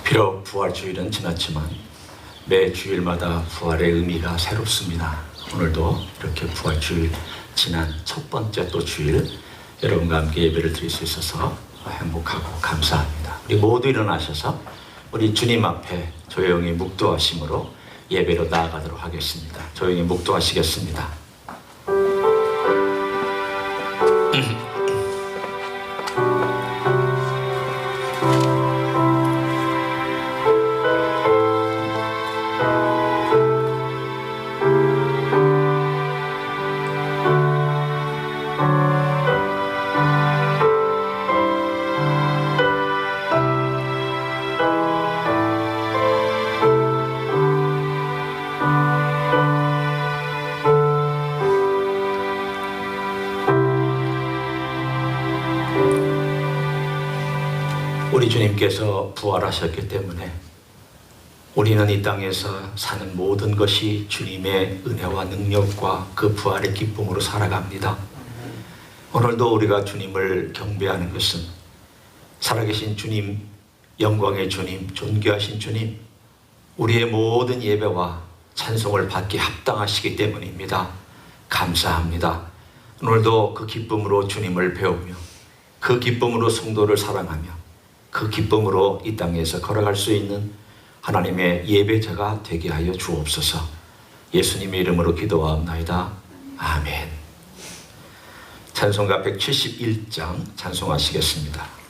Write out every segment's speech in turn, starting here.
비록 부활주일은 지났지만 매 주일마다 부활의 의미가 새롭습니다. 오늘도 이렇게 부활주일 지난 첫 번째 또 주일 여러분과 함께 예배를 드릴 수 있어서 행복하고 감사합니다. 우리 모두 일어나셔서 우리 주님 앞에 조용히 묵도하심으로 예배로 나아가도록 하겠습니다. 조용히 묵도하시겠습니다. 우리 주님께서 부활하셨기 때문에 우리는 이 땅에서 사는 모든 것이 주님의 은혜와 능력과 그 부활의 기쁨으로 살아갑니다. 오늘도 우리가 주님을 경배하는 것은 살아계신 주님, 영광의 주님, 존귀하신 주님, 우리의 모든 예배와 찬송을 받기 합당하시기 때문입니다. 감사합니다. 오늘도 그 기쁨으로 주님을 배우며 그 기쁨으로 성도를 사랑하며 그 기쁨으로 이 땅에서 걸어갈 수 있는 하나님의 예배자가 되게 하여 주옵소서. 예수님의 이름으로 기도하옵나이다. 아멘. 찬송가 171장 찬송하시겠습니다.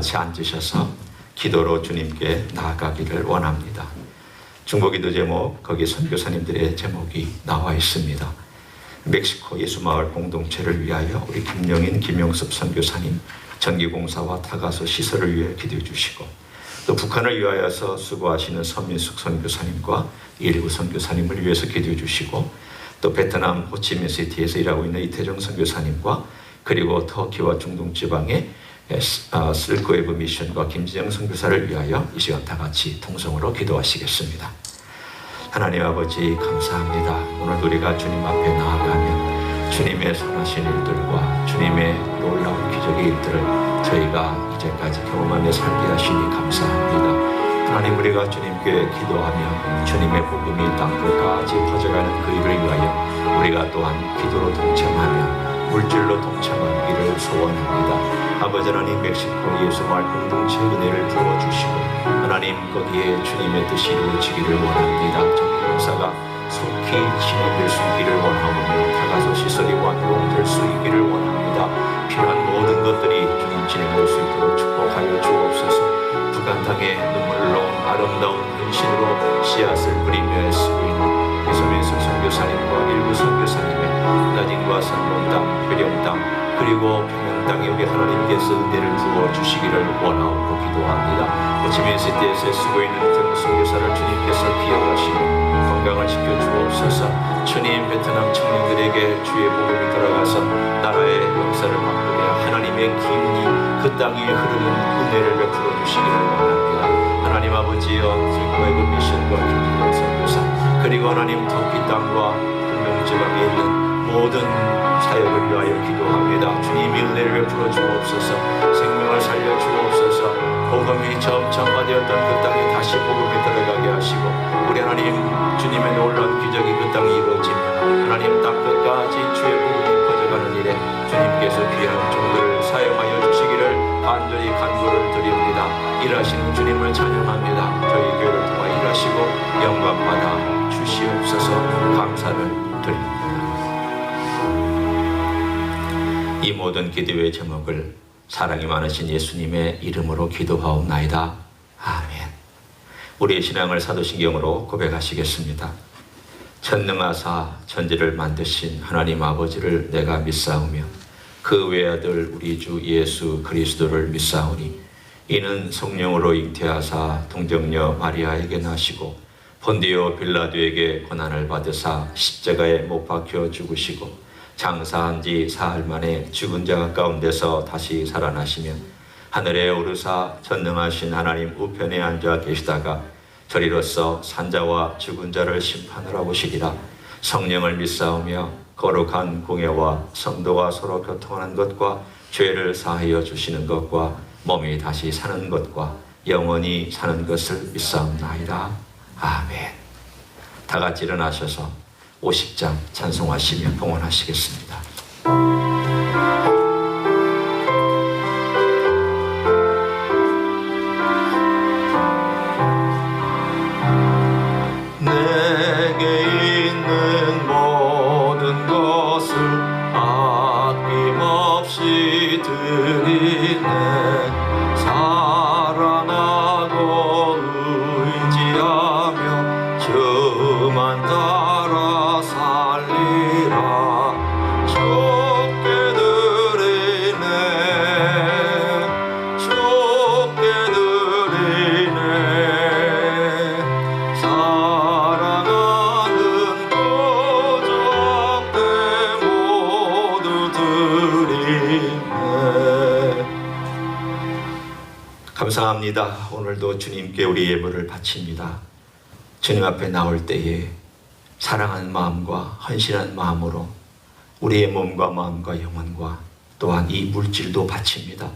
같이 앉으셔서 기도로 주님께 나아가기를 원합니다. 중보기도 제목, 거기 선교사님들의 제목이 나와 있습니다. 멕시코 예수마을 공동체를 위하여 우리 김영인, 김영섭 선교사님 전기공사와 타가서 시설을 위해 기도해 주시고, 또 북한을 위하여서 수고하시는 서민숙 선교사님과 이일구 선교사님을 위해서 기도해 주시고, 또 베트남 호치민시티에서 일하고 있는 이태정 선교사님과, 그리고 터키와 중동 지방의 슬크웨이브 미션과 김지영 선교사를 위하여 이 시간 다 같이 통성으로 기도하시겠습니다. 하나님 아버지 감사합니다. 오늘 우리가 주님 앞에 나아가면 주님의 선하신 일들과 주님의 놀라운 기적의 일들을 저희가 이제까지 경험하며 살게 하시니 감사합니다. 하나님, 우리가 주님께 기도하며 주님의 복음이 땅끝까지 퍼져가는 그 일을 위하여 우리가 또한 기도로 동참하며 물질로 동참하기를 소원합니다. 아버지 하나님, 멕시코 예수마을 공동체 은혜를 부어주시고 하나님, 거기에 주님의 뜻이 이루어지기를 원합니다. 전기공사가 속히 진행될 수 있기를 원하오며 타가서 시설이 완공될 수 있기를 원합니다. 필요한 모든 것들이 주님 진행할 수 있도록 축복하여 주옵소서. 북한 땅에 눈물로 아름다운 헌신으로 씨앗을 뿌리며 애쓰고 있는 이소민숙 선교사님과 일부 선교사님의 나진과 산동 땅, 괴령 땅, 그리고 평양 땅에 우리 하나님께서 은혜를 부어주시기를 원하고 기도합니다. 호치민시티에서 쓰고 있는 이태원 선교사를 주님께서 기억하시고 건강을 지켜주옵소서. 주님, 베트남 청년들에게 주의 복음이 돌아가서 나라의 역사를 바꾸며 하나님의 기운이 그 땅 위에 흐르는 은혜를 베풀어 주시기를 원합니다. 하나님 아버지여, 슬크웨이브 미션과 김진영 선교사, 그리고 하나님 터키 땅과 동명 지방에 있는 모든 사역을 위하여 기도합니다. 주님이 은혜를 베풀어 주옵소서. 생명을 살려 주옵소서. 복음이 처음 전파되었던 그 땅에 다시 복음이 들어가게 하시고 우리 하나님, 주님의 놀라운 기적이 그 땅에 이루어지며 하나님 땅 끝까지 주의 복음이 퍼져가는 일에 주님께서 귀한 종들을 사용하여 주시기를 간절히 간구를 드립니다. 일하시는 주님을 찬양합니다. 저희 교회를 통해 일하시고 영광받아 주시옵소서. 감사를 드립니다. 이 모든 기도의 제목을 사랑이 많으신 예수님의 이름으로 기도하옵나이다. 아멘. 우리의 신앙을 사도신경으로 고백하시겠습니다. 전능하사 천지를 만드신 하나님 아버지를 내가 믿사오며 그 외아들 우리 주 예수 그리스도를 믿사오니 이는 성령으로 잉태하사 동정녀 마리아에게 나시고 본디오 빌라도에게 고난을 받으사 십자가에 못 박혀 죽으시고 장사한 지 사흘 만에 죽은 자 가운데서 다시 살아나시며 하늘에 오르사 전능하신 하나님 우편에 앉아 계시다가 저리로서 산자와 죽은 자를 심판하러 오시리라. 성령을 믿사오며 거룩한 공예와 성도가 서로 교통하는 것과 죄를 사하여 주시는 것과 몸이 다시 사는 것과 영원히 사는 것을 믿사옵나이다. 아멘. 다 같이 일어나셔서 50장 찬송하시며 봉헌하시겠습니다. 내게 있는 모든 것을 아낌없이 드리네. 사랑하고 의지하며 주만 따라 살리라. 주께 드리네, 주께 드리네. 사랑하는 고적들 모두 드리네. 감사합니다. 오늘도 주님께 우리 예물을 바칩니다. 주님 앞에 나올 때에 사랑하는 마음과 헌신한 마음으로 우리의 몸과 마음과 영혼과 또한 이 물질도 바칩니다.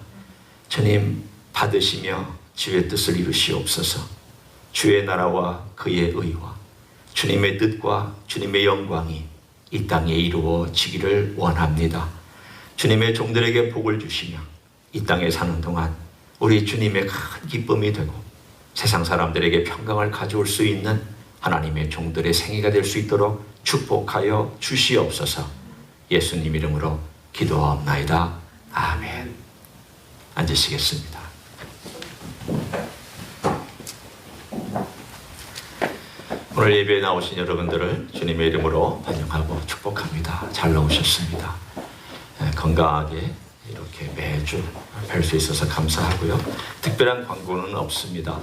주님, 받으시며 주의 뜻을 이루시옵소서. 주의 나라와 그의 의와 주님의 뜻과 주님의 영광이 이 땅에 이루어지기를 원합니다. 주님의 종들에게 복을 주시며 이 땅에 사는 동안 우리 주님의 큰 기쁨이 되고 세상 사람들에게 평강을 가져올 수 있는 하나님의 종들의 생애가 될 수 있도록 축복하여 주시옵소서. 예수님 이름으로 기도하옵나이다. 아멘. 앉으시겠습니다. 오늘 예배에 나오신 여러분들을 주님의 이름으로 환영하고 축복합니다. 잘 나오셨습니다. 건강하게 이렇게 매주 뵐 수 있어서 감사하고요. 특별한 광고는 없습니다.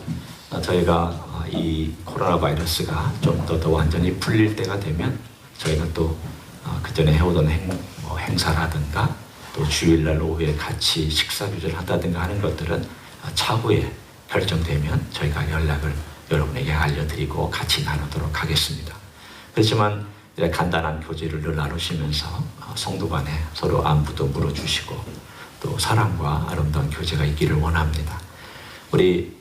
저희가 이 코로나 바이러스가 좀 더 완전히 풀릴 때가 되면 저희가 또 그전에 해오던 행사라든가 또 주일날 오후에 같이 식사 교제를 한다든가 하는 것들은 차후에 결정되면 저희가 연락을 여러분에게 알려드리고 같이 나누도록 하겠습니다. 그렇지만 간단한 교제를 늘 나누시면서 성도 간에 서로 안부도 물어주시고 또 사랑과 아름다운 교제가 있기를 원합니다. 우리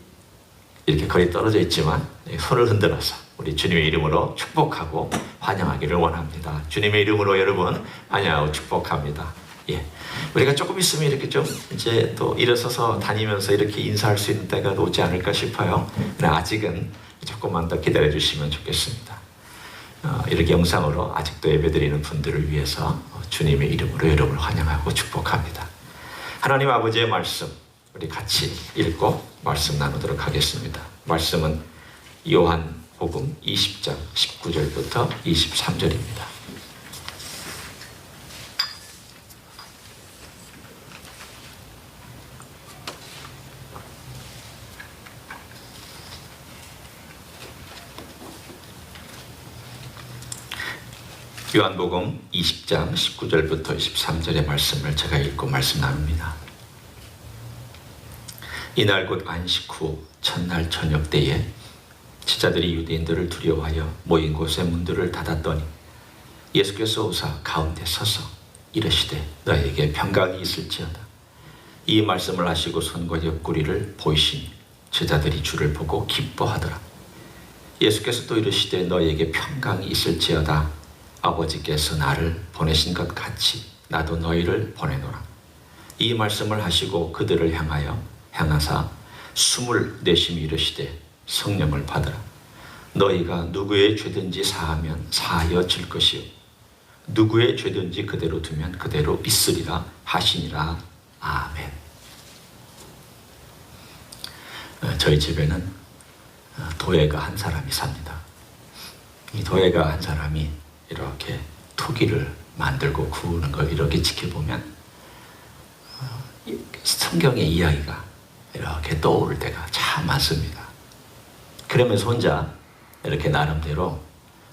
이렇게 거리 떨어져 있지만 손을 흔들어서 우리 주님의 이름으로 축복하고 환영하기를 원합니다. 주님의 이름으로 여러분 환영하고 축복합니다. 예, 우리가 조금 있으면 이렇게 좀 이제 또 일어서서 다니면서 이렇게 인사할 수 있는 때가 오지 않을까 싶어요. 아직은 조금만 더 기다려 주시면 좋겠습니다. 이렇게 영상으로 아직도 예배드리는 분들을 위해서 주님의 이름으로 여러분을 환영하고 축복합니다. 하나님 아버지의 말씀 우리 같이 읽고 말씀 나누도록 하겠습니다. 말씀은 요한복음 20장 19절부터 23절입니다. 요한복음 20장 19절부터 23절의 말씀을 제가 읽고 말씀 나눕니다. 이날 곧 안식 후 첫날 저녁 때에 제자들이 유대인들을 두려워하여 모인 곳의 문들을 닫았더니 예수께서 오사 가운데 서서 이르시되 너에게 평강이 있을지어다. 이 말씀을 하시고 손과 옆구리를 보이시니 제자들이 주를 보고 기뻐하더라. 예수께서 또 이르시되 너에게 평강이 있을지어다. 아버지께서 나를 보내신 것 같이 나도 너희를 보내노라. 이 말씀을 하시고 그들을 향하사 숨을 내쉬며 이르시되 성령을 받으라. 너희가 누구의 죄든지 사하면 사하여 질 것이요 누구의 죄든지 그대로 두면 그대로 있으리라 하시니라. 아멘. 저희 집에는 도예가 한 사람이 삽니다. 이 도예가 한 사람이 이렇게 토기를 만들고 구우는 걸 이렇게 지켜보면 성경의 이야기가 이렇게 떠오를 때가 참 많습니다. 그러면서 혼자 이렇게 나름대로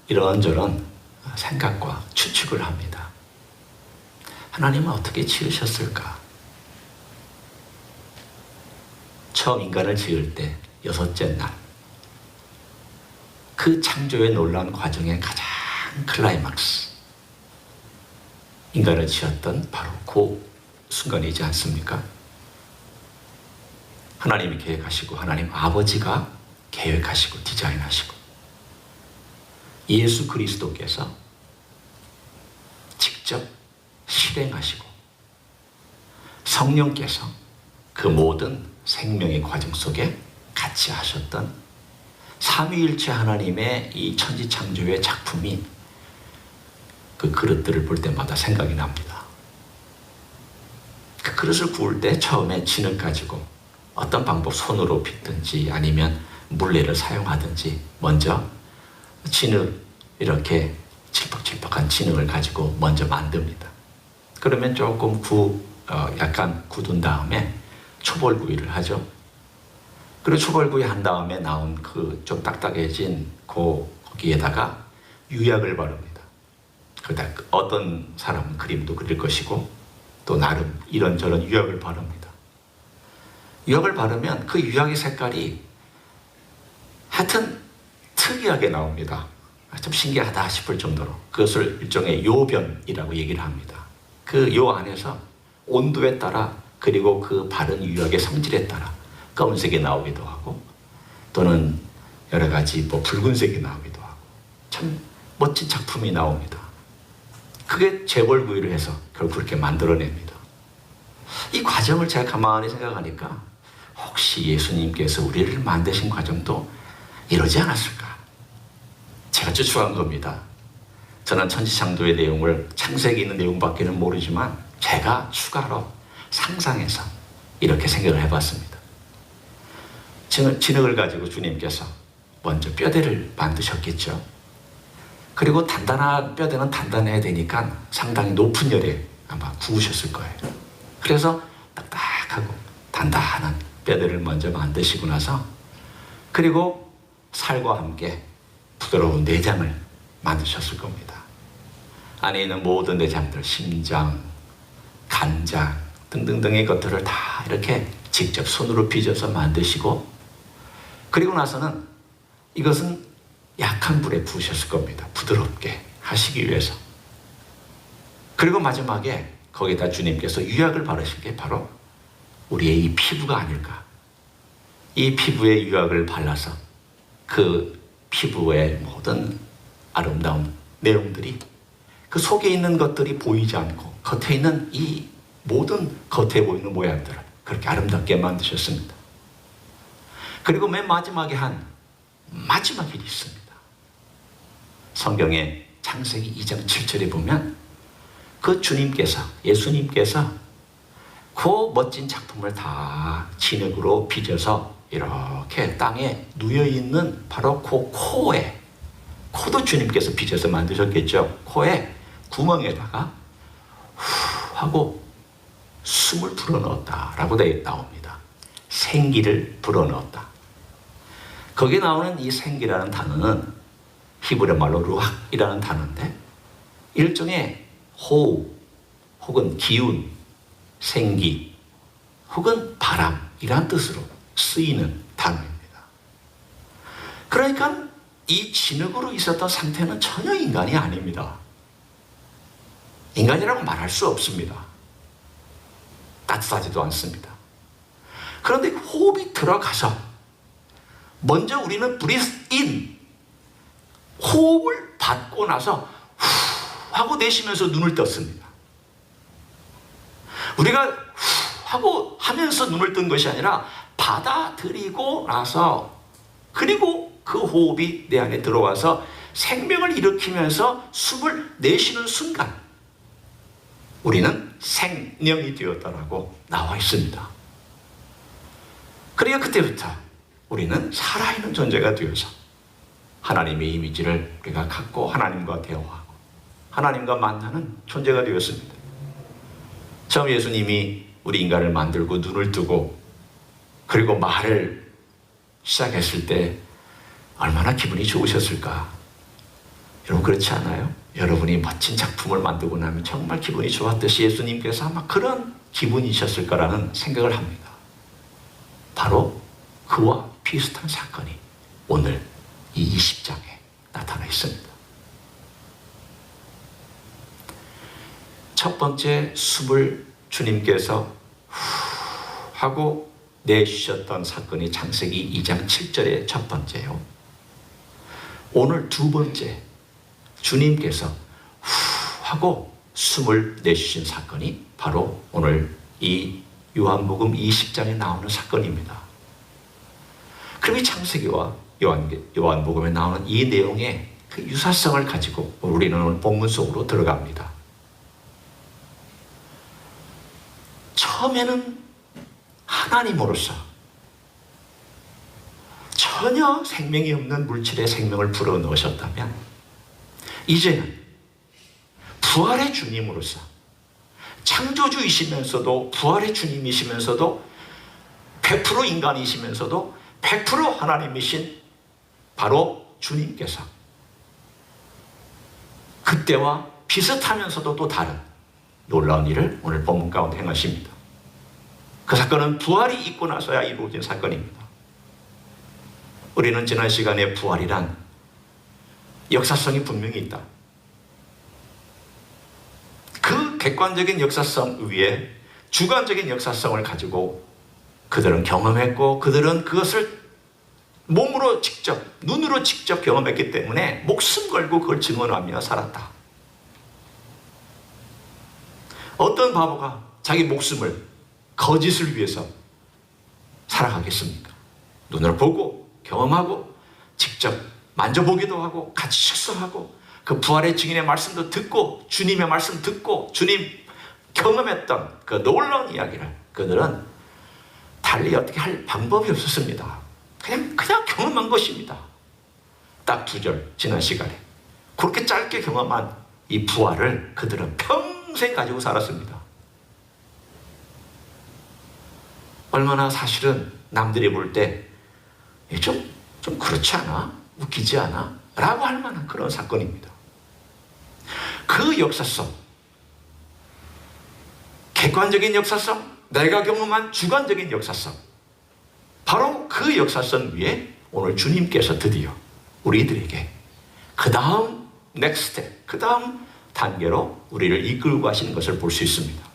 이런저런 생각과 추측을 합니다. 하나님은 어떻게 지으셨을까? 처음 인간을 지을 때 6째 날, 그 창조의 놀라운 과정의 가장 클라이막스, 인간을 지었던 바로 그 순간이지 않습니까? 하나님이 계획하시고 하나님 아버지가 계획하시고 디자인하시고 예수 그리스도께서 직접 실행하시고 성령께서 그 모든 생명의 과정 속에 같이 하셨던 삼위일체 하나님의 이 천지창조의 작품이 그 그릇들을 볼 때마다 생각이 납니다. 그 그릇을 구울 때 처음에 진을 가지고 어떤 방법, 손으로 빚든지 아니면 물레를 사용하든지 먼저 진을 이렇게 칠퍽칠퍽한 진흙을 가지고 먼저 만듭니다. 그러면 조금 약간 굳은 다음에 초벌구이를 하죠. 그리고 초벌구이 한 다음에 나온 그 좀 딱딱해진 거기에다가 유약을 바릅니다. 그러다 어떤 사람은 그림도 그릴 것이고 또 나름 이런저런 유약을 바릅니다. 유약을 바르면 그 유약의 색깔이 하여튼 특이하게 나옵니다. 좀 신기하다 싶을 정도로 그것을 일종의 요변이라고 얘기를 합니다. 그 요 안에서 온도에 따라 그리고 그 바른 유약의 성질에 따라 검은색이 나오기도 하고 또는 여러 가지 붉은색이 나오기도 하고 참 멋진 작품이 나옵니다. 그게 재벌구이를 해서 결국 그렇게 만들어냅니다. 이 과정을 제가 가만히 생각하니까 혹시 예수님께서 우리를 만드신 과정도 이러지 않았을까? 제가 추측한 겁니다. 저는 천지창조의 내용을 창세기 있는 내용밖에는 모르지만 제가 추가로 상상해서 이렇게 생각을 해봤습니다. 진흙을 가지고 주님께서 먼저 뼈대를 만드셨겠죠. 그리고 단단한 뼈대는 단단해야 되니까 상당히 높은 열에 아마 구우셨을 거예요. 그래서 딱딱하고 단단한 뼈대를 먼저 만드시고 나서 그리고 살과 함께 부드러운 내장을 만드셨을 겁니다. 안에 있는 모든 내장들, 심장, 간장 등등등의 것들을 다 이렇게 직접 손으로 빚어서 만드시고 그리고 나서는 이것은 약한 불에 구우셨을 겁니다. 부드럽게 하시기 위해서. 그리고 마지막에 거기다 주님께서 유약을 바르신 게 바로 우리의 이 피부가 아닐까. 이 피부에 유약을 발라서 그 피부의 모든 아름다운 내용들이 그 속에 있는 것들이 보이지 않고 겉에 있는 이 모든 겉에 보이는 모양들을 그렇게 아름답게 만드셨습니다. 그리고 맨 마지막에 한 마지막 일이 있습니다. 성경에 창세기 2장 7절에 보면 그 주님께서, 예수님께서 그 멋진 작품을 다 진흙으로 빚어서 이렇게 땅에 누여있는 바로 그 코에, 코도 주님께서 빚어서 만드셨겠죠. 코에 구멍에다가 후 하고 숨을 불어넣었다라고 나옵니다. 생기를 불어넣었다. 거기에 나오는 이 생기라는 단어는 히브리 말로 루학이라는 단어인데 일종의 호흡 혹은 기운, 생기 혹은 바람이란 뜻으로 쓰이는 단어입니다. 그러니까 이 진흙으로 있었던 상태는 전혀 인간이 아닙니다. 인간이라고 말할 수 없습니다. 따뜻하지도 않습니다. 그런데 호흡이 들어가서 먼저 우리는 breathe in, 호흡을 받고 나서 후 하고 내쉬면서 눈을 떴습니다. 우리가 후 하고 하면서 눈을 뜬 것이 아니라 받아들이고 나서 그리고 그 호흡이 내 안에 들어와서 생명을 일으키면서 숨을 내쉬는 순간 우리는 생명이 되었다라고 나와 있습니다. 그러니까 그때부터 우리는 살아있는 존재가 되어서 하나님의 이미지를 우리가 갖고 하나님과 대화하고 하나님과 만나는 존재가 되었습니다. 처음 예수님이 우리 인간을 만들고 눈을 뜨고 그리고 말을 시작했을 때 얼마나 기분이 좋으셨을까? 여러분 그렇지 않아요? 여러분이 멋진 작품을 만들고 나면 정말 기분이 좋았듯이 예수님께서 아마 그런 기분이셨을 거라는 생각을 합니다. 바로 그와 비슷한 사건이 오늘 이 20장에 나타나 있습니다. 첫 번째 숨을 주님께서 후 하고 내쉬셨던 사건이 창세기 2장 7절의 첫 번째요. 오늘 두 번째 주님께서 후 하고 숨을 내쉬신 사건이 바로 오늘 이 요한복음 20장에 나오는 사건입니다. 그럼 이 창세기와 요한복음에 나오는 이 내용의 그 유사성을 가지고 우리는 오늘 본문 속으로 들어갑니다. 처음에는 하나님으로서 전혀 생명이 없는 물질에 생명을 불어넣으셨다면 이제는 부활의 주님으로서 창조주이시면서도 부활의 주님이시면서도 100% 인간이시면서도 100% 하나님이신 바로 주님께서 그때와 비슷하면서도 또 다른 놀라운 일을 오늘 본문 가운데 행하십니다. 그 사건은 부활이 있고 나서야 이루어진 사건입니다. 우리는 지난 시간에 부활이란 역사성이 분명히 있다. 그 객관적인 역사성 위에 주관적인 역사성을 가지고 그들은 경험했고 그들은 그것을 몸으로 직접, 눈으로 직접 경험했기 때문에 목숨 걸고 그걸 증언하며 살았다. 어떤 바보가 자기 목숨을 거짓을 위해서 살아가겠습니까? 눈을 보고 경험하고 직접 만져보기도 하고 같이 식사하고 그 부활의 증인의 말씀도 듣고 주님의 말씀 듣고 주님 경험했던 그 놀라운 이야기를 그들은 달리 어떻게 할 방법이 없었습니다. 그냥 경험한 것입니다. 딱 2절 지난 시간에 그렇게 짧게 경험한 이 부활을 그들은 평생 가지고 살았습니다. 얼마나 사실은 남들이 볼 때 좀 그렇지 않아? 웃기지 않아? 라고 할 만한 그런 사건입니다. 그 역사성, 객관적인 역사성, 내가 경험한 주관적인 역사성, 바로 그 역사성 위에 오늘 주님께서 드디어 우리들에게 그 다음 넥스트 스텝, 그 다음 단계로 우리를 이끌고 가시는 것을 볼 수 있습니다.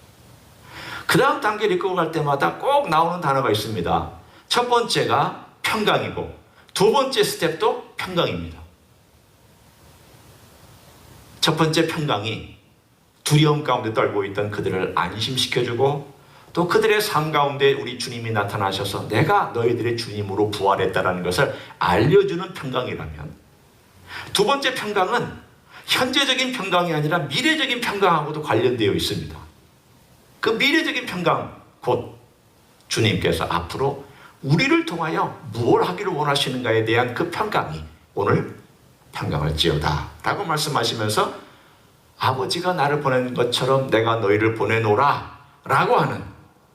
그 다음 단계를 이끌고 갈 때마다 꼭 나오는 단어가 있습니다. 첫 번째가 평강이고 두 번째 스텝도 평강입니다. 첫 번째 평강이 두려움 가운데 떨고 있던 그들을 안심시켜주고 또 그들의 삶 가운데 우리 주님이 나타나셔서 내가 너희들의 주님으로 부활했다는 것을 알려주는 평강이라면, 두 번째 평강은 현재적인 평강이 아니라 미래적인 평강하고도 관련되어 있습니다. 그 미래적인 평강, 곧 주님께서 앞으로 우리를 통하여 무엇을 하기를 원하시는가에 대한 그 평강이 오늘 평강을지어다 라고 말씀하시면서 아버지가 나를 보낸 것처럼 내가 너희를 보내노라 라고 하는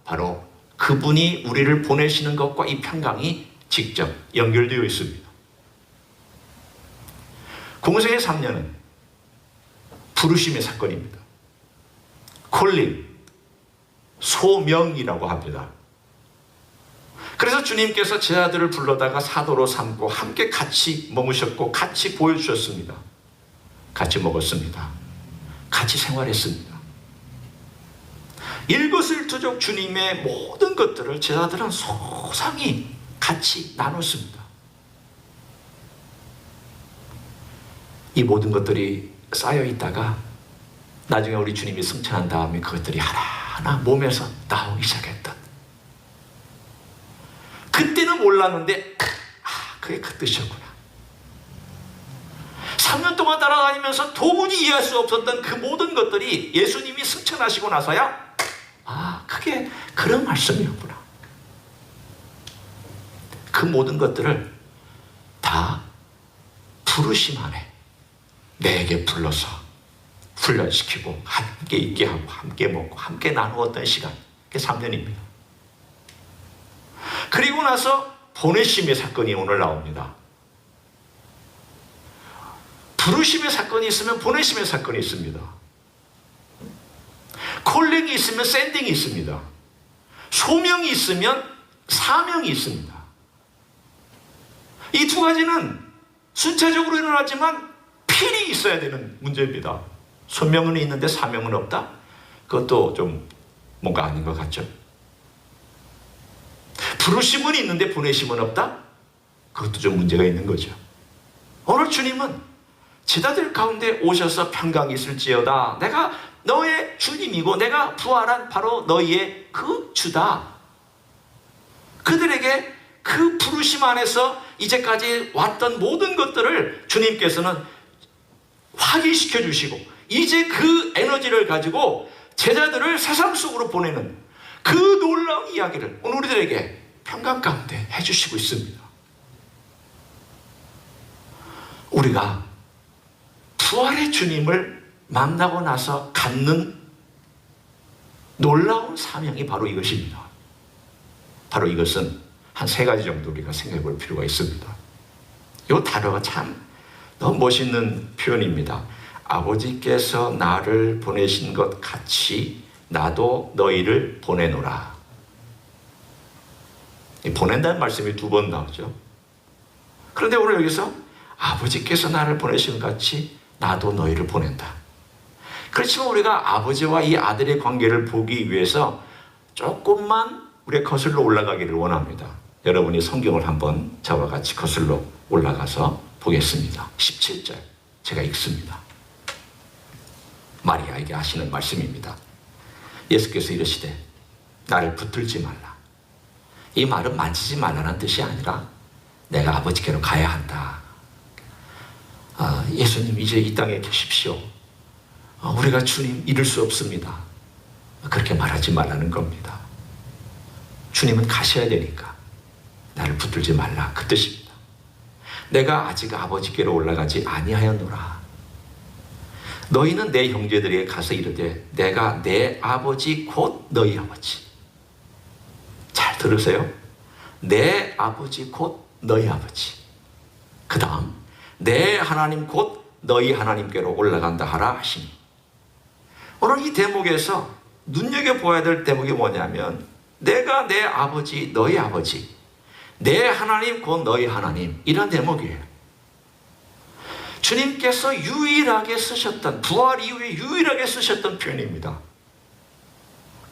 바로 그분이 우리를 보내시는 것과 이 평강이 직접 연결되어 있습니다. 공생의 3년은 부르심의 사건입니다. 콜링, 소명이라고 합니다. 그래서 주님께서 제자들을 불러다가 사도로 삼고 함께 같이 머무셨고 같이 보여주셨습니다. 같이 먹었습니다. 같이 생활했습니다. 일거수일투족 주님의 모든 것들을 제자들은 소상히 같이 나눴습니다. 이 모든 것들이 쌓여 있다가 나중에 우리 주님이 승천한 다음에 그것들이 하나하나 몸에서 나오기 시작했다. 그때는 몰랐는데 그게 그 뜻이었구나. 3년 동안 따라다니면서 도무지 이해할 수 없었던 그 모든 것들이 예수님이 승천하시고 나서야 그게 그런 말씀이었구나. 그 모든 것들을 다 부르심 안에 내게 불러서 훈련시키고 함께 있게 하고 함께 먹고 함께 나누었던 시간, 그게 3년입니다. 그리고 나서 보내심의 사건이 오늘 나옵니다. 부르심의 사건이 있으면 보내심의 사건이 있습니다. 콜링이 있으면 샌딩이 있습니다. 소명이 있으면 사명이 있습니다. 이 두 가지는 순차적으로 일어나지만 필히 있어야 되는 문제입니다. 소명은 있는데 사명은 없다? 그것도 좀 뭔가 아닌 것 같죠? 부르심은 있는데 보내심은 없다? 그것도 좀 문제가 있는 거죠. 오늘 주님은 제자들 가운데 오셔서 평강이 있을지어다. 내가 너의 주님이고 내가 부활한 바로 너희의 그 주다. 그들에게 그 부르심 안에서 이제까지 왔던 모든 것들을 주님께서는 확인시켜 주시고 이제 그 에너지를 가지고 제자들을 세상 속으로 보내는 그 놀라운 이야기를 오늘 우리들에게 평강 가운데 해주시고 있습니다. 우리가 부활의 주님을 만나고 나서 갖는 놀라운 사명이 바로 이것입니다. 바로 이것은 한 3가지 정도 우리가 생각해 볼 필요가 있습니다. 이 단어가 참 너무 멋있는 표현입니다. 아버지께서 나를 보내신 것 같이 나도 너희를 보내노라. 보낸다는 말씀이 2번 나오죠. 그런데 오늘 여기서 아버지께서 나를 보내신 것 같이 나도 너희를 보낸다. 그렇지만 우리가 아버지와 이 아들의 관계를 보기 위해서 조금만 우리가 거슬러 올라가기를 원합니다. 여러분이 성경을 한번 저와 같이 거슬러 올라가서 보겠습니다. 17절 제가 읽습니다. 마리아에게 하시는 말씀입니다. 예수께서 이르시되 나를 붙들지 말라. 이 말은 만지지 말라는 뜻이 아니라 내가 아버지께로 가야 한다. 예수님 이제 이 땅에 계십시오. 우리가 주님 잃을 수 없습니다. 그렇게 말하지 말라는 겁니다. 주님은 가셔야 되니까 나를 붙들지 말라, 그 뜻입니다. 내가 아직 아버지께로 올라가지 아니하였노라. 너희는 내 형제들에게 가서 이르되 내가 내 아버지 곧 너희 아버지. 잘 들으세요. 내 아버지 곧 너희 아버지. 그 다음 내 하나님 곧 너희 하나님께로 올라간다 하라 하시니, 오늘 이 대목에서 눈여겨보아야 될 대목이 뭐냐면 내가 내 아버지 너희 아버지, 내 하나님 곧 너희 하나님, 이런 대목이에요. 주님께서 유일하게 쓰셨던, 부활 이후에 유일하게 쓰셨던 표현입니다.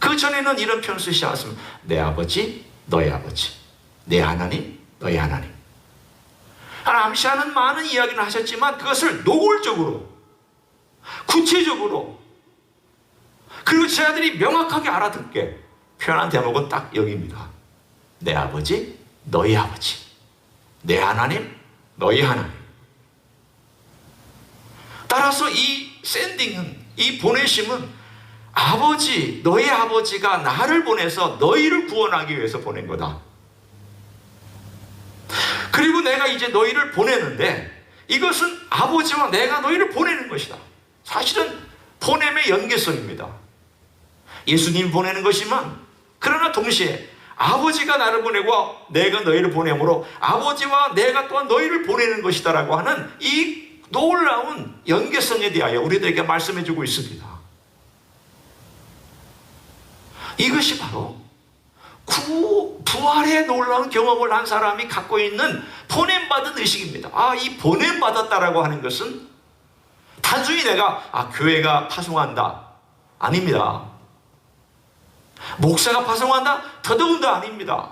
그 전에는 이런 표현 쓰시지 않았습니다. 내 아버지 너희 아버지, 내 하나님 너희 하나님. 암시하는 많은 이야기를 하셨지만 그것을 노골적으로, 구체적으로, 그리고 제 아들이 명확하게 알아듣게 표현한 대목은 딱 여기입니다. 내 아버지 너희 아버지, 내 하나님 너희 하나님. 따라서 이 샌딩은, 이 보내심은 아버지, 너희 아버지가 나를 보내서 너희를 구원하기 위해서 보낸 거다. 그리고 내가 이제 너희를 보내는데 이것은 아버지와 내가 너희를 보내는 것이다. 사실은 보냄의 연계성입니다. 예수님이 보내는 것이지만 그러나 동시에 아버지가 나를 보내고 내가 너희를 보내므로 아버지와 내가 또한 너희를 보내는 것이다라고 하는 이 놀라운 연계성에 대하여 우리들에게 말씀해 주고 있습니다. 이것이 바로 부활의 놀라운 경험을 한 사람이 갖고 있는 보냄받은 의식입니다. 이 보냄받았다라고 하는 것은 단순히 내가 교회가 파송한다, 아닙니다. 목사가 파송한다, 더더군다 아닙니다.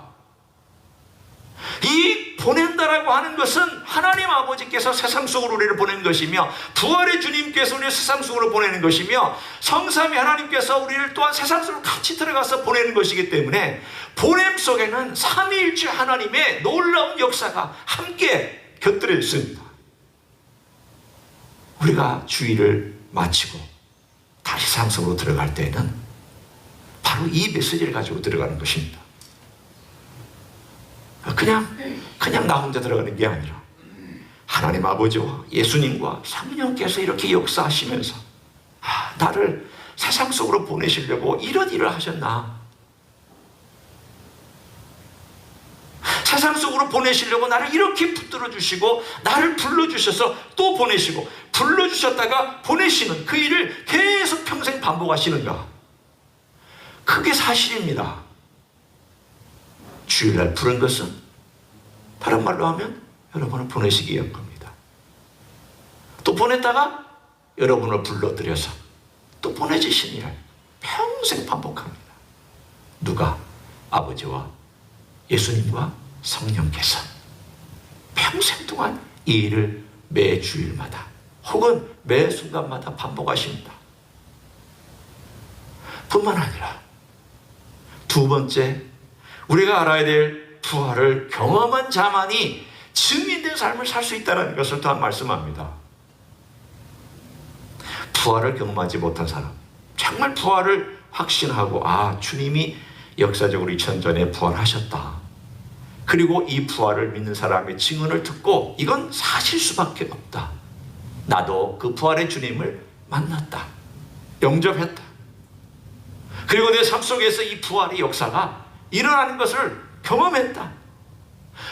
이 보낸다라고 하는 것은 하나님 아버지께서 세상 속으로 우리를 보낸 것이며, 부활의 주님께서 우리를 세상 속으로 보내는 것이며, 성삼위 하나님께서 우리를 또한 세상 속으로 같이 들어가서 보내는 것이기 때문에 보냄 속에는 삼위일체 하나님의 놀라운 역사가 함께 곁들여 있습니다. 우리가 주일을 마치고 다시 세상 속으로 들어갈 때에는 바로 이 메시지를 가지고 들어가는 것입니다. 그냥 나 혼자 들어가는 게 아니라 하나님 아버지와 예수님과 성령께서 이렇게 역사하시면서 나를 세상 속으로 보내시려고 이런 일을 하셨나, 세상 속으로 보내시려고 나를 이렇게 붙들어 주시고 나를 불러주셔서 또 보내시고 불러주셨다가 보내시는 그 일을 계속 평생 반복하시는가, 그게 사실입니다. 주일날 부른 것은 다른 말로 하면 여러분을 보내시기 위한 겁니다. 또 보냈다가 여러분을 불러들여서 또 보내주신 일을 평생 반복합니다. 누가? 아버지와 예수님과 성령께서 평생 동안 이 일을 매 주일마다 혹은 매 순간마다 반복하십니다. 뿐만 아니라 두 번째, 우리가 알아야 될 부활을 경험한 자만이 증인된 삶을 살 수 있다는 것을 또한 말씀합니다. 부활을 경험하지 못한 사람, 정말 부활을 확신하고 주님이 역사적으로 2000년 전에 부활하셨다, 그리고 이 부활을 믿는 사람의 증언을 듣고 이건 사실 수밖에 없다, 나도 그 부활의 주님을 만났다, 영접했다, 그리고 내 삶 속에서 이 부활의 역사가 일어나는 것을 경험했다,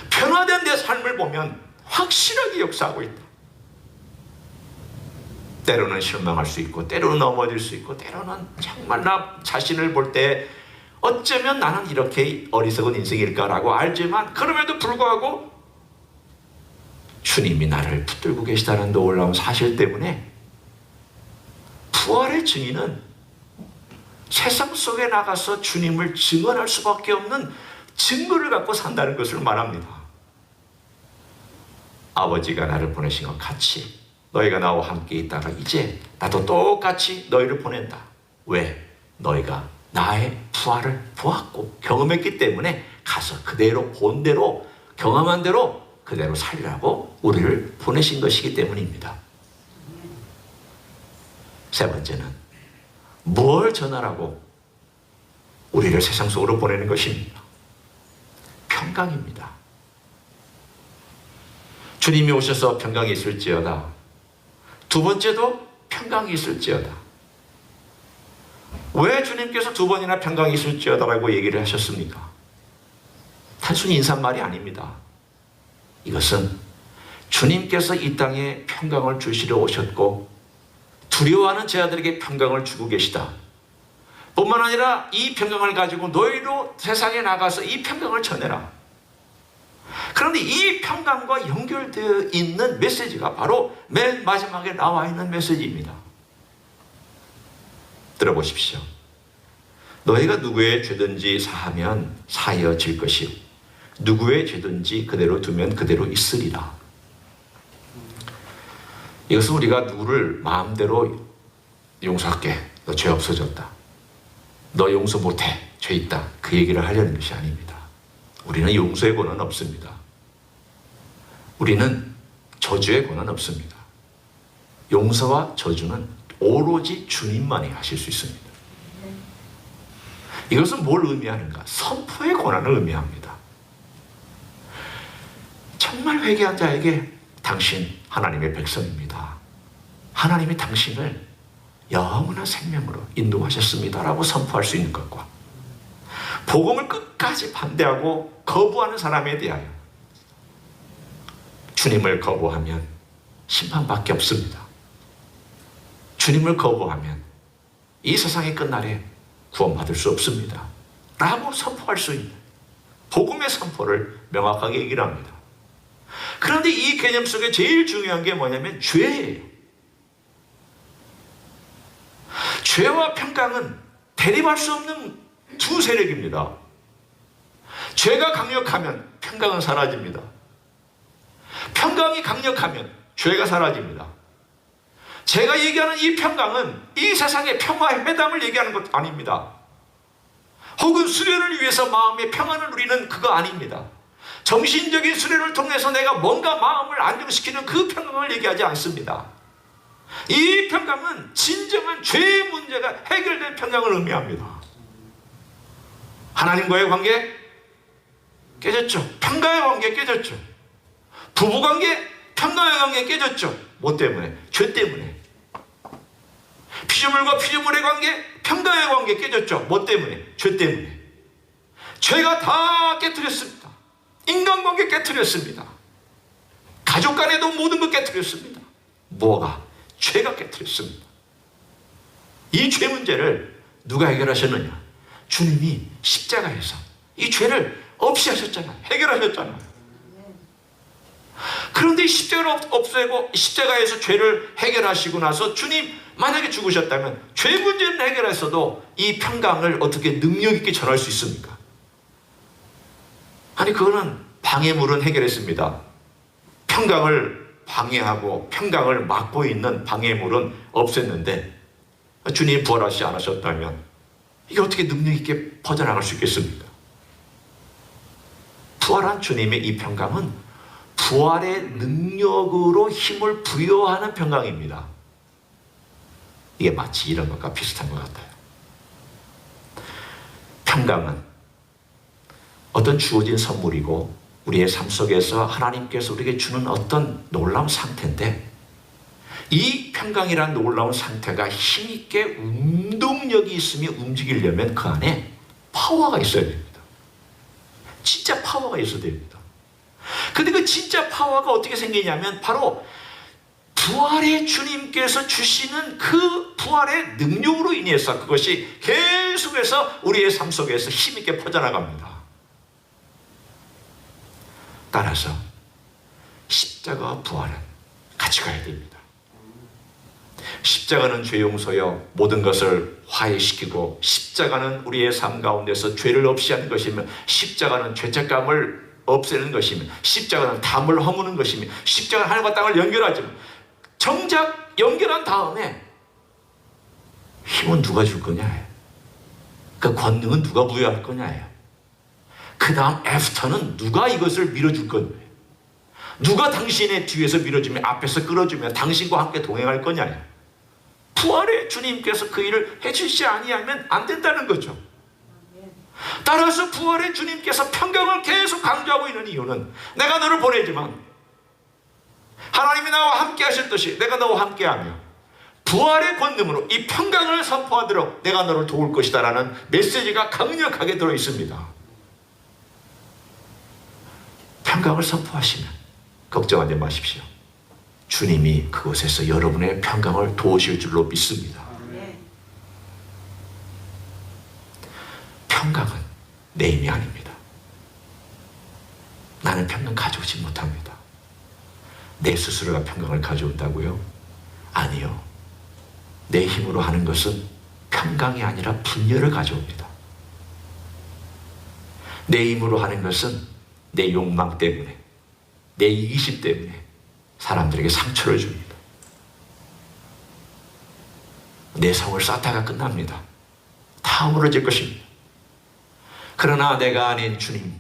변화된 내 삶을 보면 확실하게 역사하고 있다. 때로는 실망할 수 있고, 때로는 넘어질 수 있고, 때로는 정말 나 자신을 볼 때 어쩌면 나는 이렇게 어리석은 인생일까라고 알지만, 그럼에도 불구하고 주님이 나를 붙들고 계시다는 놀라운 사실 때문에 부활의 증인은 세상 속에 나가서 주님을 증언할 수밖에 없는 증거를 갖고 산다는 것을 말합니다. 아버지가 나를 보내신 것 같이 너희가 나와 함께 있다가 이제 나도 똑같이 너희를 보낸다. 왜? 너희가 나의 부활을 보았고 경험했기 때문에 가서 그대로 본 대로, 경험한 대로 그대로 살리라고 우리를 보내신 것이기 때문입니다. 세 번째는 뭘 전하라고 우리를 세상 속으로 보내는 것입니다. 평강입니다. 주님이 오셔서 평강이 있을지어다. 두 번째도 평강이 있을지어다. 왜 주님께서 두 번이나 평강이 있을지어다라고 얘기를 하셨습니까? 단순히 인사말이 아닙니다. 이것은 주님께서 이 땅에 평강을 주시려 오셨고 두려워하는 제 아들에게 평강을 주고 계시다. 뿐만 아니라 이 평강을 가지고 너희도 세상에 나가서 이 평강을 전해라. 그런데 이 평강과 연결되어 있는 메시지가 바로 맨 마지막에 나와 있는 메시지입니다. 들어보십시오. 너희가 누구의 죄든지 사하면 사하여질 것이요 누구의 죄든지 그대로 두면 그대로 있으리라. 이것은 우리가 누구를 마음대로 용서할게, 너 죄 없어졌다, 너 용서 못해, 죄 있다, 그 얘기를 하려는 것이 아닙니다. 우리는 용서의 권한 없습니다. 우리는 저주의 권한 없습니다. 용서와 저주는 오로지 주님만이 하실 수 있습니다. 이것은 뭘 의미하는가? 선포의 권한을 의미합니다. 정말 회개한 자에게 당신 하나님의 백성입니다. 하나님이 당신을 영원한 생명으로 인도하셨습니다라고 선포할 수 있는 것과 복음을 끝까지 반대하고 거부하는 사람에 대하여 주님을 거부하면 심판밖에 없습니다. 주님을 거부하면 이 세상의 끝날에 구원받을 수 없습니다 라고 선포할 수 있는 복음의 선포를 명확하게 얘기를 합니다. 그런데 이 개념 속에 제일 중요한 게 뭐냐면 죄예요. 죄와 평강은 대립할 수 없는 두 세력입니다. 죄가 강력하면 평강은 사라집니다. 평강이 강력하면 죄가 사라집니다. 제가 얘기하는 이 평강은 이 세상의 평화의 회담을 얘기하는 것 아닙니다. 혹은 수련을 위해서 마음의 평안을 누리는 그거 아닙니다. 정신적인 수련을 통해서 내가 뭔가 마음을 안정시키는 그 평강을 얘기하지 않습니다. 이 평강은 진정한 죄의 문제가 해결된 평강을 의미합니다. 하나님과의 관계 깨졌죠. 평강의 관계 깨졌죠. 부부관계 평강의 관계 깨졌죠. 뭐 때문에? 죄 때문에. 피조물과 피조물의 관계 평강의 관계 깨졌죠. 뭐 때문에? 죄 때문에. 죄가 다 깨트렸습니다. 인간관계 깨트렸습니다. 가족 간에도 모든 것 깨트렸습니다. 뭐가? 죄가 깨트렸습니다. 이 죄 문제를 누가 해결하셨느냐? 주님이 십자가에서 이 죄를 없이 하셨잖아요. 해결하셨잖아요. 그런데 십자가를 없애고 십자가에서 죄를 해결하시고 나서 주님 만약에 죽으셨다면 죄 문제는 해결했어도 이 평강을 어떻게 능력 있게 전할 수 있습니까? 아니 그거는 방해물은 해결했습니다. 평강을 방해하고 평강을 막고 있는 방해물은 없앴는데 주님 부활하시지 않으셨다면 이게 어떻게 능력 있게 퍼져나갈 수 있겠습니까? 부활한 주님의 이 평강은 부활의 능력으로 힘을 부여하는 평강입니다. 이게 마치 이런 것과 비슷한 것 같아요. 평강은 어떤 주어진 선물이고 우리의 삶 속에서 하나님께서 우리에게 주는 어떤 놀라운 상태인데 이 평강이란 놀라운 상태가 힘있게 운동력이 있으며 움직이려면 그 안에 파워가 있어야 됩니다. 진짜 파워가 있어야 됩니다. 근데 그 진짜 파워가 어떻게 생기냐면 바로 부활의 주님께서 주시는 그 부활의 능력으로 인해서 그것이 계속해서 우리의 삶 속에서 힘있게 퍼져나갑니다. 따라서 십자가와 부활은 같이 가야 됩니다. 십자가는 죄 용서여 모든 것을 화해시키고 십자가는 우리의 삶 가운데서 죄를 없이 하는 것이며 십자가는 죄책감을 없애는 것이며 십자가는 담을 허무는 것이며 십자가는 하늘과 땅을 연결하지만 정작 연결한 다음에 힘은 누가 줄 거냐? 그 권능은 누가 부여할 거냐예요. 그 다음 애프터는 누가 이것을 밀어줄 거냐? 누가 당신의 뒤에서 밀어주며 앞에서 끌어주며 당신과 함께 동행할 거냐? 부활의 주님께서 그 일을 해주시지 아니하면 안 된다는 거죠. 따라서 부활의 주님께서 평강을 계속 강조하고 있는 이유는 내가 너를 보내지만 하나님이 나와 함께 하셨듯이 내가 너와 함께하며 부활의 권능으로 이 평강을 선포하도록 내가 너를 도울 것이다 라는 메시지가 강력하게 들어있습니다. 평강을 선포하시면 걱정하지 마십시오. 주님이 그곳에서 여러분의 평강을 도우실 줄로 믿습니다. 평강은 내 힘이 아닙니다. 나는 평강 가져오지 못합니다. 내 스스로가 평강을 가져온다고요? 아니요. 내 힘으로 하는 것은 평강이 아니라 분열을 가져옵니다. 내 힘으로 하는 것은 내 욕망 때문에, 내 이기심 때문에 사람들에게 상처를 줍니다. 내 성을 쌓다가 끝납니다. 다 무너질 것입니다. 그러나 내가 아닌 주님,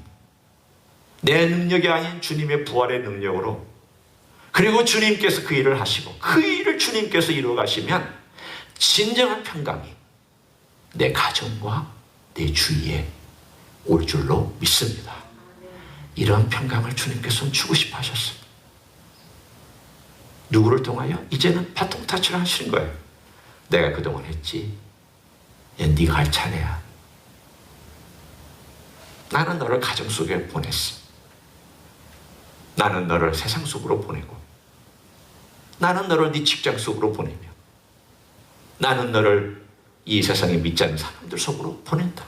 내 능력이 아닌 주님의 부활의 능력으로, 그리고 주님께서 그 일을 하시고 그 일을 주님께서 이루어 가시면 진정한 평강이 내 가정과 내 주위에 올 줄로 믿습니다. 이런 평강을 주님께서는 주고 싶어 하셨습니다. 누구를 통하여? 이제는 바통 타치를 하시는 거예요. 내가 그동안 했지. 네가 할 차례야. 나는 너를 가정 속에 보냈어. 나는 너를 세상 속으로 보내고, 나는 너를 네 직장 속으로 보내며, 나는 너를 이 세상에 믿지 않는 사람들 속으로 보낸다.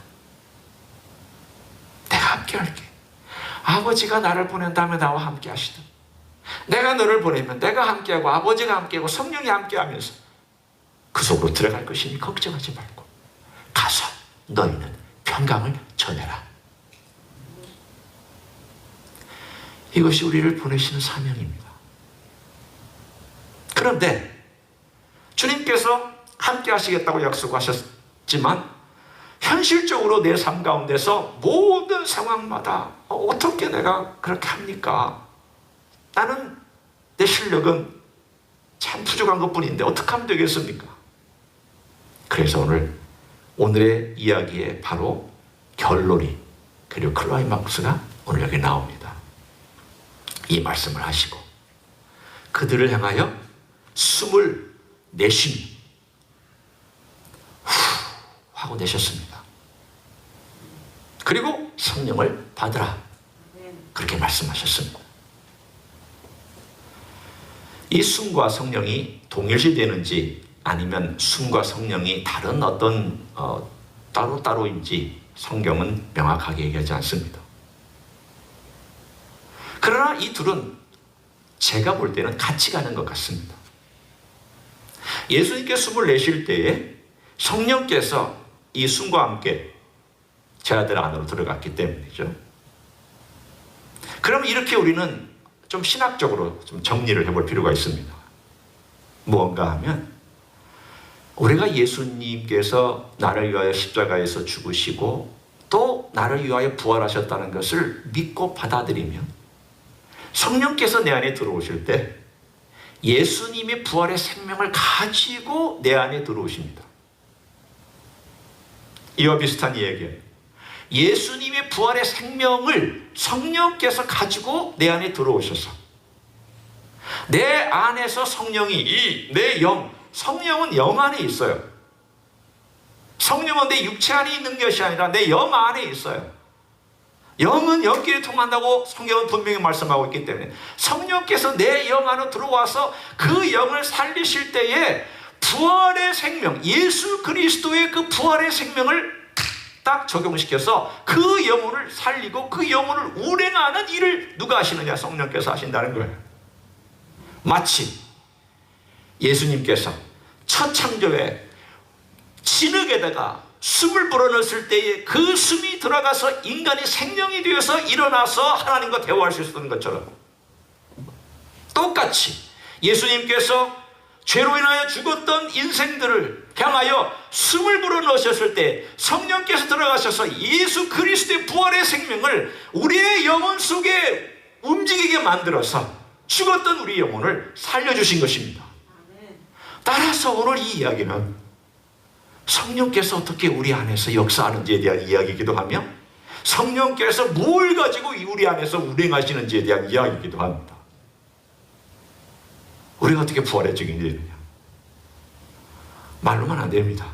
내가 함께 할게. 아버지가 나를 보낸 다음에 나와 함께 하시든, 내가 너를 보내면 내가 함께하고 아버지가 함께하고 성령이 함께하면서 그 속으로 들어갈 것이니 걱정하지 말고 가서 너희는 평강을 전해라. 이것이 우리를 보내시는 사명입니다. 그런데 주님께서 함께 하시겠다고 약속하셨지만 현실적으로 내 삶 가운데서 모든 상황마다 어떻게 내가 그렇게 합니까? 나는 내 실력은 참 부족한 것뿐인데 어떻게 하면 되겠습니까? 그래서 오늘의 이야기의 바로 결론이, 그리고 클라이막스가 오늘 여기 나옵니다. 이 말씀을 하시고 그들을 향하여 숨을 내쉬니 후 하고 내셨습니다. 그리고 성령을 받으라, 그렇게 말씀하셨습니다. 이 숨과 성령이 동일시되는지 아니면 숨과 성령이 다른 어떤 따로따로인지 성경은 명확하게 얘기하지 않습니다. 그러나 이 둘은 제가 볼 때는 같이 가는 것 같습니다. 예수님께 숨을 내쉴 때에 성령께서 이 숨과 함께 제 아들 안으로 들어갔기 때문이죠. 그럼 이렇게 우리는 좀 신학적으로 좀 정리를 해볼 필요가 있습니다. 무언가 하면 우리가 예수님께서 나를 위하여 십자가에서 죽으시고 또 나를 위하여 부활하셨다는 것을 믿고 받아들이면 성령께서 내 안에 들어오실 때 예수님의 부활의 생명을 가지고 내 안에 들어오십니다. 이와 비슷한 이야기예요. 예수님의 부활의 생명을 성령께서 가지고 내 안에 들어오셔서 내 안에서 성령이 내 영, 성령은 영 안에 있어요. 성령은 내 육체 안에 있는 것이 아니라 내 영 안에 있어요. 영은 영끼리 통한다고 성경은 분명히 말씀하고 있기 때문에 성령께서 내 영 안으로 들어와서 그 영을 살리실 때에 부활의 생명, 예수 그리스도의 그 부활의 생명을 딱 적용시켜서 그 영혼을 살리고 그 영혼을 운행하는 일을 누가 하시느냐? 성령께서 하신다는 거예요. 마치 예수님께서 첫 창조에 진흙에다가 숨을 불어넣었을 때에 그 숨이 들어가서 인간이 생명이 되어서 일어나서 하나님과 대화할 수 있었던 것처럼 똑같이 예수님께서 죄로 인하여 죽었던 인생들을 향하여 숨을 불어넣으셨을 때 성령께서 들어가셔서 예수 그리스도의 부활의 생명을 우리의 영혼 속에 움직이게 만들어서 죽었던 우리 영혼을 살려주신 것입니다. 따라서 오늘 이 이야기는 성령께서 어떻게 우리 안에서 역사하는지에 대한 이야기이기도 하며 성령께서 뭘 가지고 우리 안에서 운행하시는지에 대한 이야기이기도 합니다. 우리가 어떻게 부활의 증인이 되느냐? 말로만 안 됩니다.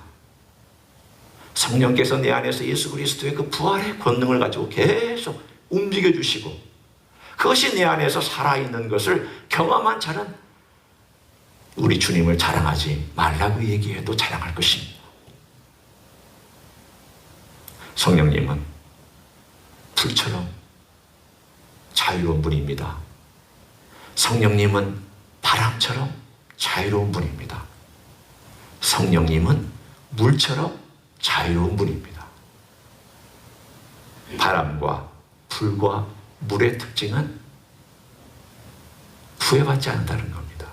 성령께서 내 안에서 예수 그리스도의 그 부활의 권능을 가지고 계속 움직여 주시고, 그것이 내 안에서 살아있는 것을 경험한 자는 우리 주님을 자랑하지 말라고 얘기해도 자랑할 것입니다. 성령님은 불처럼 자유로운 분입니다. 성령님은 바람처럼 자유로운 분입니다. 성령님은 물처럼 자유로운 분입니다. 바람과 불과 물의 특징은 부여받지 않는다는 겁니다.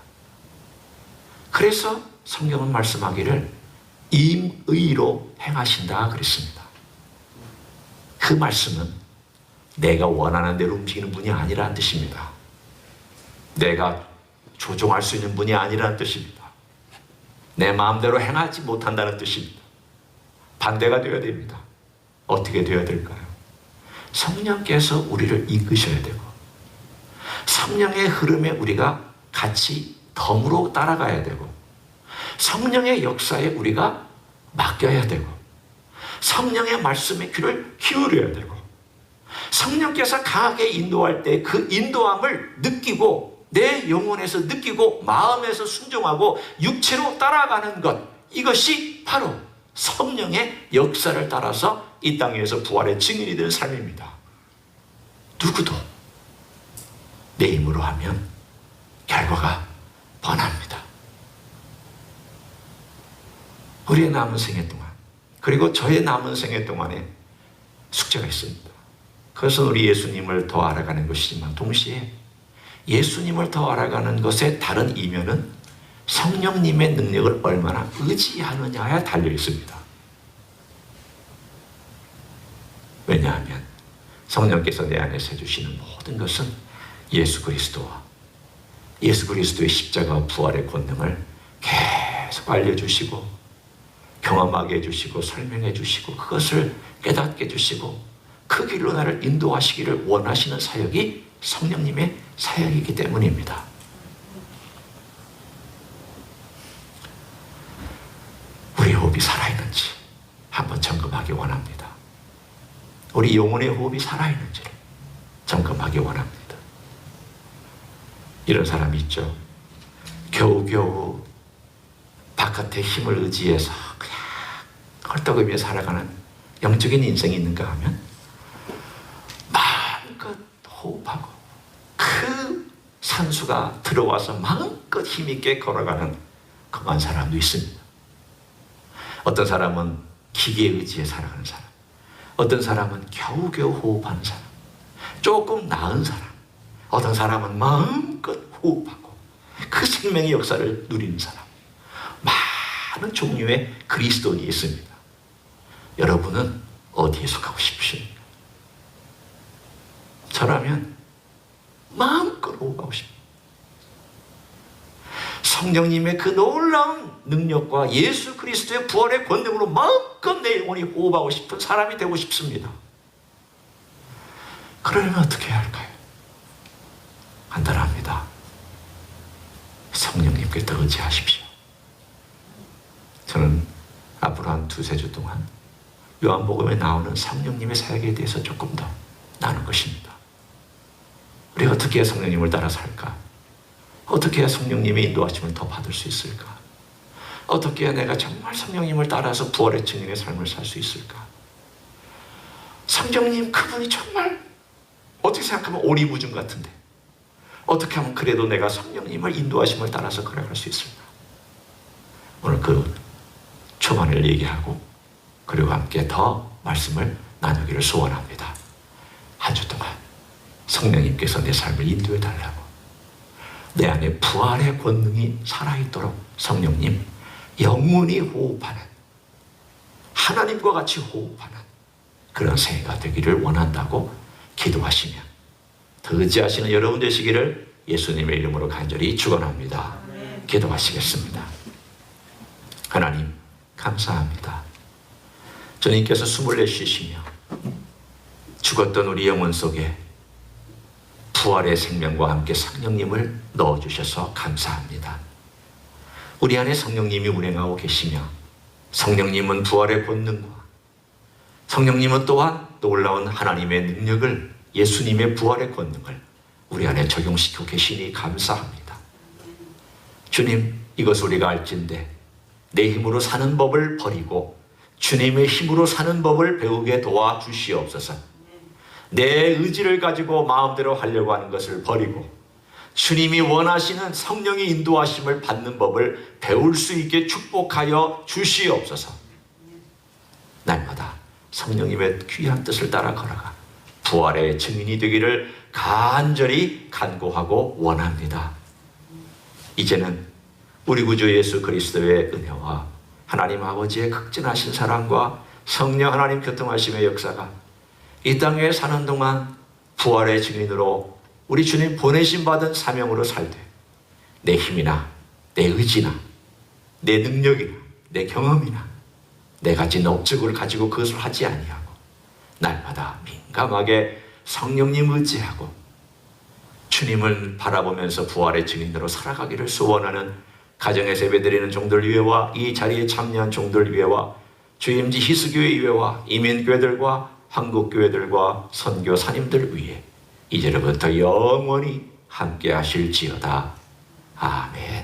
그래서 성경은 말씀하기를 임의로 행하신다 그랬습니다. 그 말씀은 내가 원하는 대로 움직이는 분이 아니라는 뜻입니다. 내가 조종할 수 있는 분이 아니라는 뜻입니다. 내 마음대로 행하지 못한다는 뜻입니다. 반대가 되어야 됩니다. 어떻게 되어야 될까요? 성령께서 우리를 이끄셔야 되고, 성령의 흐름에 우리가 같이 덤으로 따라가야 되고, 성령의 역사에 우리가 맡겨야 되고, 성령의 말씀에 귀를 기울여야 되고, 성령께서 강하게 인도할 때 그 인도함을 느끼고 내 영혼에서 느끼고 마음에서 순종하고 육체로 따라가는 것, 이것이 바로 성령의 역사를 따라서 이 땅에서 부활의 증인이 되는 삶입니다. 누구도 내 힘으로 하면 결과가 뻔합니다. 우리의 남은 생애 동안, 그리고 저의 남은 생애 동안에 숙제가 있습니다. 그것은 우리 예수님을 더 알아가는 것이지만 동시에 예수님을 더 알아가는 것의 다른 이면은 성령님의 능력을 얼마나 의지하느냐에 달려 있습니다. 왜냐하면 성령께서 내 안에서 해주시는 모든 것은 예수 그리스도와 예수 그리스도의 십자가와 부활의 권능을 계속 알려주시고 경험하게 해주시고 설명해 주시고 그것을 깨닫게 해주시고 그 길로 나를 인도하시기를 원하시는 사역이 성령님의 사역이기 때문입니다. 우리 호흡이 살아있는지 한번 점검하기 원합니다. 우리 영혼의 호흡이 살아있는지를 점검하기 원합니다. 이런 사람이 있죠. 겨우겨우 바깥의 힘을 의지해서 그냥 헐떡이며 살아가는 영적인 인생이 있는가 하면 마음껏 호흡하고 그 산수가 들어와서 마음껏 힘있게 걸어가는 그런 사람도 있습니다. 어떤 사람은 기계에 의지해 살아가는 사람, 어떤 사람은 겨우겨우 호흡하는 사람, 조금 나은 사람, 어떤 사람은 마음껏 호흡하고 그 생명의 역사를 누리는 사람, 많은 종류의 그리스도인이 있습니다. 여러분은 어디에 속하고 싶으십니까? 저라면 마음껏 호흡하고 싶습니다. 성령님의 그 놀라운 능력과 예수 그리스도의 부활의 권능으로 마음껏 내 영혼이 호흡하고 싶은 사람이 되고 싶습니다. 그러려면 어떻게 해야 할까요? 간단합니다. 성령님께 더 의지하십시오. 저는 앞으로 한 2-3주 동안 요한복음에 나오는 성령님의 사역에 대해서 조금 더 나눌 것입니다. 우리가 어떻게 해야 성령님을 따라 살까? 어떻게 해야 성령님의 인도하심을 더 받을 수 있을까? 어떻게 해야 내가 정말 성령님을 따라서 부활의 증인의 삶을 살 수 있을까? 성령님 그분이 정말 어떻게 생각하면 오리무중 같은데 어떻게 하면 그래도 내가 성령님을 인도하심을 따라서 걸어갈 수 있을까? 오늘 그 초반을 얘기하고 그리고 함께 더 말씀을 나누기를 소원합니다. 한 주 동안 성령님께서 내 삶을 인도해 달라고, 내 안에 부활의 권능이 살아있도록 성령님 영원히 호흡하는, 하나님과 같이 호흡하는 그런 생애가 되기를 원한다고 기도하시며 더 의지하시는 여러분 되시기를 예수님의 이름으로 간절히 축원합니다. 기도하시겠습니다. 하나님 감사합니다. 주님께서 숨을 내쉬시며 죽었던 우리 영혼 속에 부활의 생명과 함께 성령님을 넣어주셔서 감사합니다. 우리 안에 성령님이 운행하고 계시며 성령님은 부활의 본능과 성령님은 또한 놀라운 하나님의 능력을, 예수님의 부활의 권능을 우리 안에 적용시키고 계시니 감사합니다. 주님, 이것을 우리가 알진대 내 힘으로 사는 법을 버리고 주님의 힘으로 사는 법을 배우게 도와주시옵소서. 내 의지를 가지고 마음대로 하려고 하는 것을 버리고 주님이 원하시는 성령의 인도하심을 받는 법을 배울 수 있게 축복하여 주시옵소서. 날마다 성령님의 귀한 뜻을 따라 걸어가 부활의 증인이 되기를 간절히 간구하고 원합니다. 이제는 우리 구주 예수 그리스도의 은혜와 하나님 아버지의 극진하신 사랑과 성령 하나님 교통하심의 역사가 이 땅에 사는 동안 부활의 증인으로 우리 주님 보내심 받은 사명으로 살되 내 힘이나 내 의지나 내 능력이나 내 경험이나 내 가진 업적을 가지고 그것을 하지 아니하고 날마다 민감하게 성령님 의지하고 주님을 바라보면서 부활의 증인으로 살아가기를 소원하는 가정에서 예배드리는 종들 위에와 이 자리에 참여한 종들 위에와 주임지 희수교회 위에와 이민교회들과 한국교회들과 선교사님들 위에 이제로부터 영원히 함께 하실지어다. 아멘.